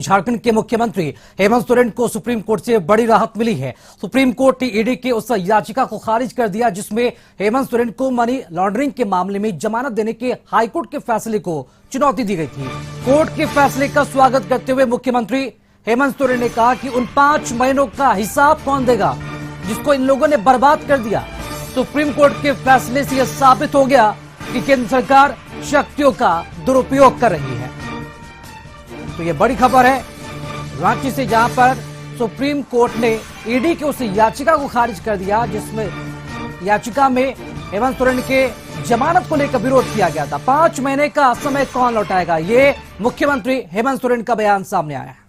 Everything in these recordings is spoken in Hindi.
झारखंड के मुख्यमंत्री हेमंत सोरेन को सुप्रीम कोर्ट से बड़ी राहत मिली है। सुप्रीम कोर्ट ने ईडी की उस याचिका को खारिज कर दिया जिसमें हेमंत सोरेन को मनी लॉन्ड्रिंग के मामले में जमानत देने के हाईकोर्ट के फैसले को चुनौती दी गई थी। कोर्ट के फैसले का स्वागत करते हुए मुख्यमंत्री हेमंत सोरेन ने कहा कि उन 5 महीनों का हिसाब कौन देगा जिसको इन लोगों ने बर्बाद कर दिया। सुप्रीम कोर्ट के फैसले से यह साबित हो गया कि केंद्र सरकार शक्तियों का दुरुपयोग कर रही है। तो ये बड़ी खबर है रांची से, जहां पर सुप्रीम कोर्ट ने ईडी की उस याचिका को खारिज कर दिया जिसमें याचिका में हेमंत सोरेन के जमानत को लेकर विरोध किया गया था। 5 महीने का समय कौन लौटाएगा, ये मुख्यमंत्री हेमंत सोरेन का बयान सामने आया है।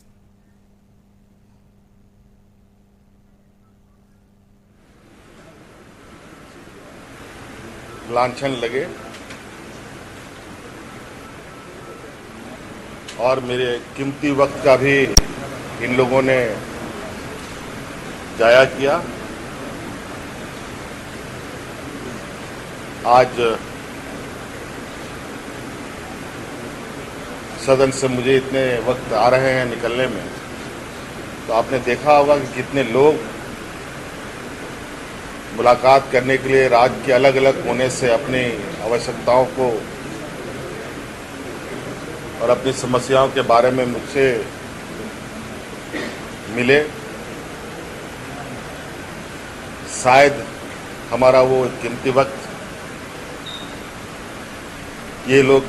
लांछन लगे और मेरे कीमती वक्त का भी इन लोगों ने जाया किया। आज सदन से मुझे इतने वक्त आ रहे हैं निकलने में, तो आपने देखा होगा कि कितने लोग मुलाकात करने के लिए राज्य के अलग अलग कोने से अपनी आवश्यकताओं को और अपनी समस्याओं के बारे में मुझसे मिले। शायद हमारा वो कीमती वक्त ये लोग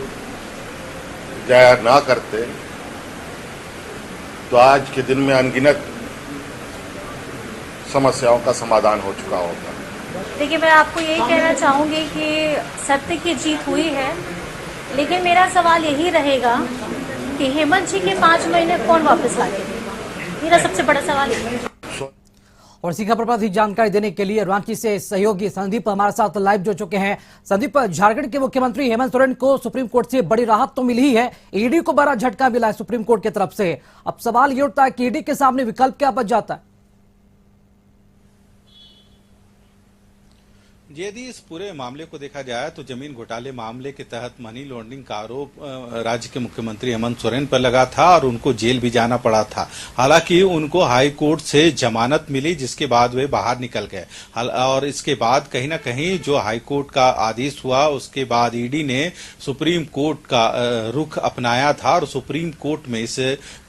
जाया ना करते तो आज के दिन में अनगिनत समस्याओं का समाधान हो चुका होगा। देखिए, मैं आपको यही कहना चाहूंगी कि सत्य की जीत हुई है, लेकिन मेरा सवाल यही रहेगा कि हेमंत जी के 5 महीने कौन वापस ला के देगा। मेरा सबसे बड़ा सवाल है। और इसी खबर पर अधिक जानकारी देने के लिए रांची से सहयोगी संदीप हमारे साथ लाइव जुड़ चुके हैं। संदीप, झारखंड के मुख्यमंत्री हेमंत सोरेन को सुप्रीम कोर्ट से बड़ी राहत तो मिली ही है, ईडी को बड़ा झटका मिला है सुप्रीम कोर्ट की तरफ से। अब सवाल ये उठता है कि ईडी के सामने विकल्प क्या बच जाता है? यदि इस पूरे मामले को देखा जाए तो जमीन घोटाले मामले के तहत मनी लॉन्ड्रिंग का आरोप राज्य के मुख्यमंत्री हेमंत सोरेन पर लगा था और उनको जेल भी जाना पड़ा था। हालांकि उनको हाई कोर्ट से जमानत मिली जिसके बाद वे बाहर निकल गए और इसके बाद कहीं ना कहीं जो हाई कोर्ट का आदेश हुआ उसके बाद ईडी ने सुप्रीम कोर्ट का रुख अपनाया था और सुप्रीम कोर्ट में इस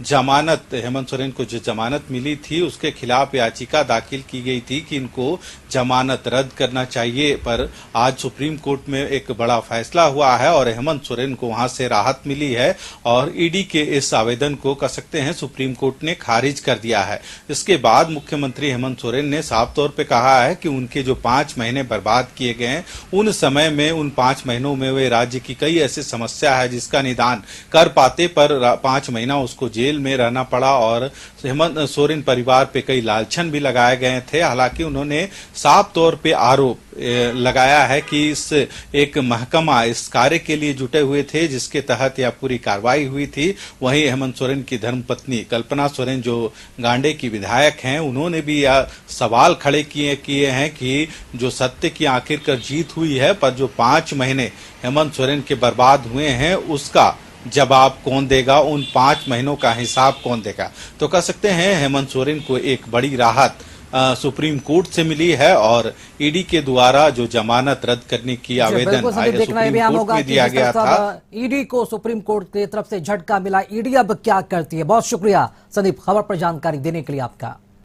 जमानत हेमंत सोरेन को जो जमानत मिली थी उसके खिलाफ याचिका दाखिल की गई थी कि इनको जमानत रद्द करना चाहिए। पर आज सुप्रीम कोर्ट में एक बड़ा फैसला हुआ है और हेमंत सोरेन को वहां से राहत मिली है और ईडी के इस आवेदन को कह सकते हैं सुप्रीम कोर्ट ने खारिज कर दिया है। इसके बाद मुख्यमंत्री हेमंत सोरेन ने साफ तौर पे कहा है कि उनके जो 5 महीने बर्बाद किए गए हैं उन समय में उन 5 महीनों में वे राज्य की कई ऐसी समस्या है जिसका निदान कर पाते, पर 5 महीना उसको जेल में रहना पड़ा और हेमंत सोरेन परिवार पे कई लांछन भी लगाए गए थे। हालांकि उन्होंने साफ तौर पे आरोप लगाया है कि इस एक महकमा इस कार्य के लिए जुटे हुए थे जिसके तहत यह पूरी कार्रवाई हुई थी। वहीं हेमंत सोरेन की धर्मपत्नी कल्पना सोरेन जो गांडे की विधायक हैं उन्होंने भी यह सवाल खड़े किए हैं कि जो सत्य की आखिरकार जीत हुई है, पर जो 5 महीने हेमंत सोरेन के बर्बाद हुए हैं उसका जवाब कौन देगा, उन 5 महीनों का हिसाब कौन देगा। तो कह सकते हैं हेमंत सोरेन को एक बड़ी राहत सुप्रीम कोर्ट से मिली है और ईडी के द्वारा जो जमानत रद्द करने की आवेदन सुप्रीम कोर्ट में दिया गया था, ईडी को सुप्रीम कोर्ट की तरफ से झटका मिला। ईडी अब क्या करती है? बहुत शुक्रिया संदीप खबर पर जानकारी देने के लिए आपका।